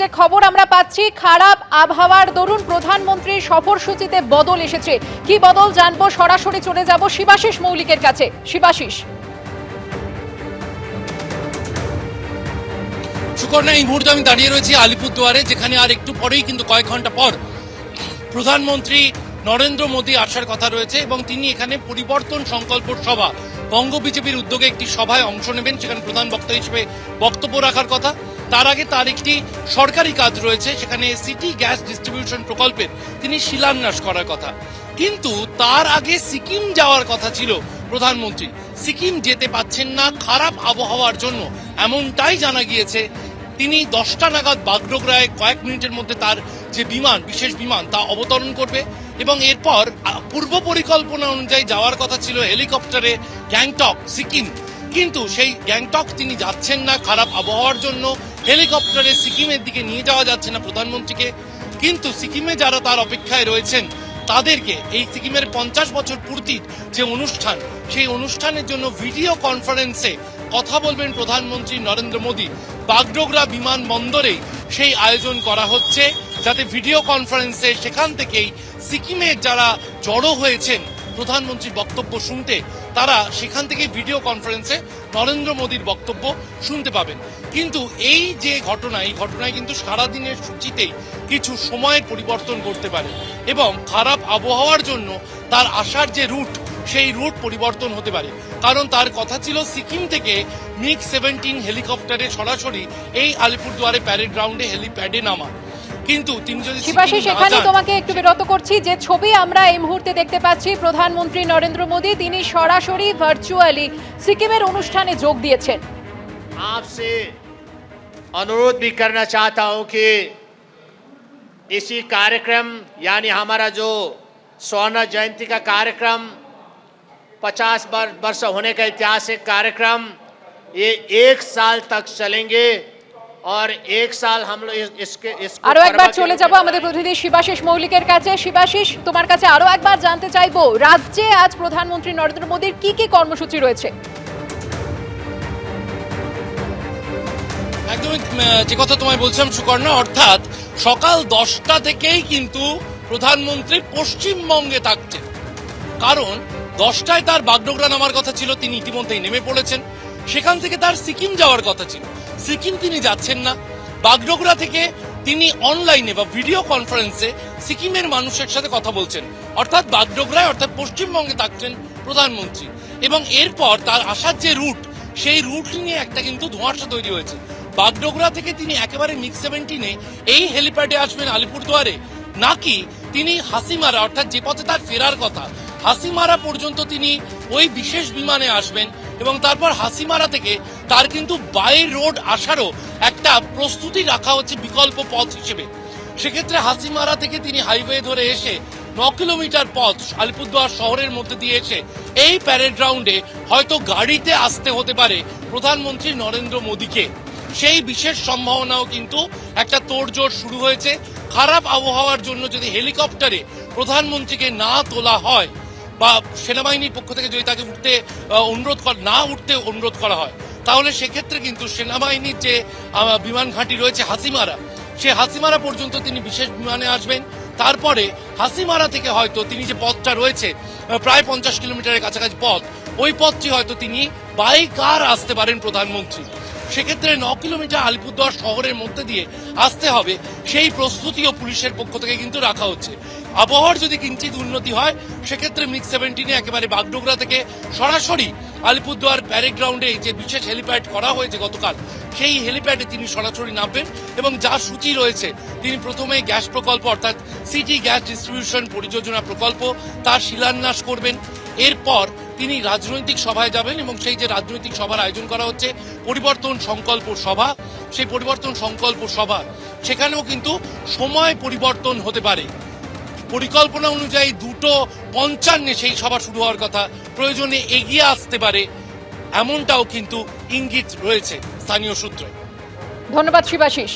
যে খবর আমরা পাচ্ছি, খারাপ আবহাওয়ার দরুন প্রধানমন্ত্রীর সফরসূচিতে বদল এসেছে। কি বদল জানবো, সরাসরি চলে যাব শিবাশিস মৌলিকের কাছে। শিবাশিস, সুকর্ণা, এই মুহূর্তে আমি দাঁড়িয়ে রয়েছি আলিপুরদুয়ারে, যেখানে আর একটু পরেই কিন্তু কয়েক ঘন্টা পর প্রধানমন্ত্রী নরেন্দ্র মোদী আসার কথা রয়েছে এবং তিনি এখানে পরিবর্তন সংকল্প সভা, বঙ্গ বিজেপির উদ্যোগে একটি সভায় অংশ নেবেন। সেখানে প্রধান বক্তা হিসেবে বক্তব্য রাখার কথা। তার আগে তার একটি সরকারি কাজ রয়েছে, সেখানে সিটি গ্যাস ডিস্ট্রিবিউশন প্রকল্পের তিনি শিলান্যাস করার কথা। কিন্তু তার আগে সিকিম যাওয়ার কথা ছিল প্রধানমন্ত্রী। সিকিম যেতে পাচ্ছেন না খারাপ আবহাওয়ার জন্য, এমনটাই জানা গিয়েছে। তিনি 10টা নাগাদ বাগডোগরায় কয়েক মিনিটের মধ্যে তার যে বিমান, বিশেষ বিমান, তা অবতরণ করবে এবং এরপর পূর্ব পরিকল্পনা অনুযায়ী যাওয়ার কথা ছিল হেলিকপ্টারে গ্যাংটক, সিকিম। কিন্তু সেই গ্যাংটক তিনি যাচ্ছেন না খারাপ আবহাওয়ার জন্য। হেলিকপ্টারে সিকিমের দিকে নিয়ে যাওয়া যাচ্ছে না প্রধানমন্ত্রীকে। কিন্তু সিকিমে যারা তার অপেক্ষায় রয়েছেন তাদেরকে এই সিকিমের 50 বছর পূর্তির যে অনুষ্ঠান, সেই অনুষ্ঠানের জন্য ভিডিও কনফারেন্সে কথা বলবেন প্রধানমন্ত্রী নরেন্দ্র মোদী। বাগডোগরা বিমানবন্দরেই সেই আয়োজন করা হচ্ছে, যাতে ভিডিও কনফারেন্সে সেখান থেকেই সিকিমের যারা জড়ো হয়েছেন প্রধানমন্ত্রীর বক্তব্য শুনতে, তারা সেখান থেকে ভিডিও কনফারেন্সে নরেন্দ্র মোদীর বক্তব্য শুনতে পাবেন। কিন্তু এই যে ঘটনা, এই ঘটনায় কিন্তু সারাদিনের সূচিতেই কিছু সময়ের পরিবর্তন করতে পারে এবং খারাপ আবহাওয়ার জন্য তার আসার যে রুট, সেই রুট পরিবর্তন হতে পারে। কারণ তার কথা ছিল সিকিম থেকে MiG-17 হেলিকপ্টারে সরাসরি এই আলিপুরদুয়ারে প্যারেড গ্রাউন্ডে হেলিপ্যাডে নামা। কিন্তু তিনি যদি শিবাশিস, এখানে তোমাকে একটু বিরত করছি। যে ছবি আমরা এই মুহূর্তে দেখতে পাচ্ছি, প্রধানমন্ত্রী নরেন্দ্র মোদী তিনি সরাসরি ভার্চুয়ালি সিকিমের অনুষ্ঠানে যোগ দিয়েছেন। आपसे अनुरोध भी करना चाहता हूं कि इसी कार्यक्रम यानी हमारा जो स्वर्ण जयंती का कार्यक्रम, 50 वर्ष होने का ऐतिहासिक कार्यक्रम, ये 1 साल तक चलेंगे और 1 साल हम लोग इसके আরো একবার চলে যাব আমাদের প্রতিনিধি শিবাশিস মৌলিকের কাছে। শিবাশিস, তোমার কাছে আরো একবার জানতে চাইবো, রাজ্যে আজ প্রধানমন্ত্রী নরেন্দ্র মোদীর কি কি কর্মসূচি রয়েছে? একদমই যে কথা তোমায় বলছিলাম সুকর্ণা, অর্থাৎ সকাল 10টা থেকেই কিন্তু প্রধানমন্ত্রী পশ্চিমবঙ্গে থাকছেন। কারণ 10টায় তার বাগডোগরা নামার কথা ছিল, তিনি ইতিমধ্যেই নেমে পড়েছেন। সেখান থেকে তার সিকিম যাওয়ার কথা ছিল, সিকিম তিনি যাচ্ছেন না। বাগডোগরা থেকে তিনি অনলাইনে বা ভিডিও কনফারেন্সে সিকিমের মানুষের সাথে কথা বলছেন। অর্থাৎ বাগডোগরায়, অর্থাৎ পশ্চিমবঙ্গে থাকছেন প্রধানমন্ত্রী। এবং এরপর তার আসার যে রুট, সেই রুট নিয়ে একটা কিন্তু ধোঁয়াশা তৈরি হয়েছে। বাগডোগরা থেকে তিনি একেবারে MiG-17 এই হেলিপ্যাডে আসবেন আলিপুরদুয়ারে, নাকি তিনি হাসিমারা, অর্থাৎ যে পথে তার ফেরার কথা, হাসিমারা পর্যন্ত তিনি ওই বিশেষ বিমানে আসবেন এবং তারপর হাসিমারা থেকে তার কিন্তু বাই রোড আসারও একটা প্রস্তুতি রাখা হচ্ছে বিকল্প পথ হিসেবে। সেক্ষেত্রে হাসিমারা থেকে তিনি হাইওয়ে ধরে এসে 9 কিলোমিটার পথ আলিপুরদুয়ার শহরের মধ্যে দিয়ে এসে এই প্যারেড গ্রাউন্ডে হয়তো গাড়িতে আসতে হতে পারে প্রধানমন্ত্রী নরেন্দ্র মোদীকে। সেই বিশেষ সম্ভাবনাও কিন্তু একটা তোড়জোড় শুরু হয়েছে। খারাপ আবহাওয়ার জন্য যদি হেলিকপ্টারে প্রধানমন্ত্রীকে না তোলা হয় বা সেনাবাহিনীর পক্ষ থেকে যদি তাকে উঠতে অনুরোধ করা হয়, তাহলে সেক্ষেত্রে কিন্তু সেনাবাহিনীর যে বিমান ঘাঁটি রয়েছে হাসিমারা, সে হাসিমারা পর্যন্ত তিনি বিশেষ বিমানে আসবেন। তারপরে হাসিমারা থেকে হয়তো তিনি যে পথটা রয়েছে প্রায় 50 কিলোমিটারের কাছাকাছি পথ, ওই পথটি হয়তো তিনি বাই কার আসতে পারেন প্রধানমন্ত্রী। সেক্ষেত্রে 9 কিলোমিটার আলিপুরদুয়ার শহরের মধ্যে দিয়ে আসতে হবে, সেই প্রস্তুতিও পুলিশের পক্ষ থেকে কিন্তু রাখা হচ্ছে। আবহাওয়ার যদি কিঞ্চিত উন্নতি হয়, সেক্ষেত্রে MiG-17 একেবারে বাগডোগরা থেকে সরাসরি আলিপুরদুয়ার প্যারেড গ্রাউন্ডে যে বিশেষ হেলিপ্যাড করা হয়েছে গতকাল, সেই হেলিপ্যাডে তিনি সরাসরি নামবেন এবং যা সূচি রয়েছে, তিনি প্রথমে গ্যাস প্রকল্প, অর্থাৎ সিটি গ্যাস ডিস্ট্রিবিউশন পরিযোজনা প্রকল্প, তার শিলান্যাস করবেন। এরপর তিনি রাজনৈতিক সভায় যাবেন এবং সেই যে রাজনৈতিক সভার আয়োজন করা হচ্ছে পরিবর্তন সংকল্প সভা, সেই পরিবর্তন সংকল্প সভা, সেখানেও কিন্তু সময় পরিবর্তন হতে পারে। পরিকল্পনা অনুযায়ী 2:55 সেই সভা শুরু হওয়ার কথা, প্রয়োজনে এগিয়ে আসতে পারে, এমনটাও কিন্তু ইঙ্গিত রয়েছে স্থানীয় সূত্রে। ধন্যবাদ শিবাশিস।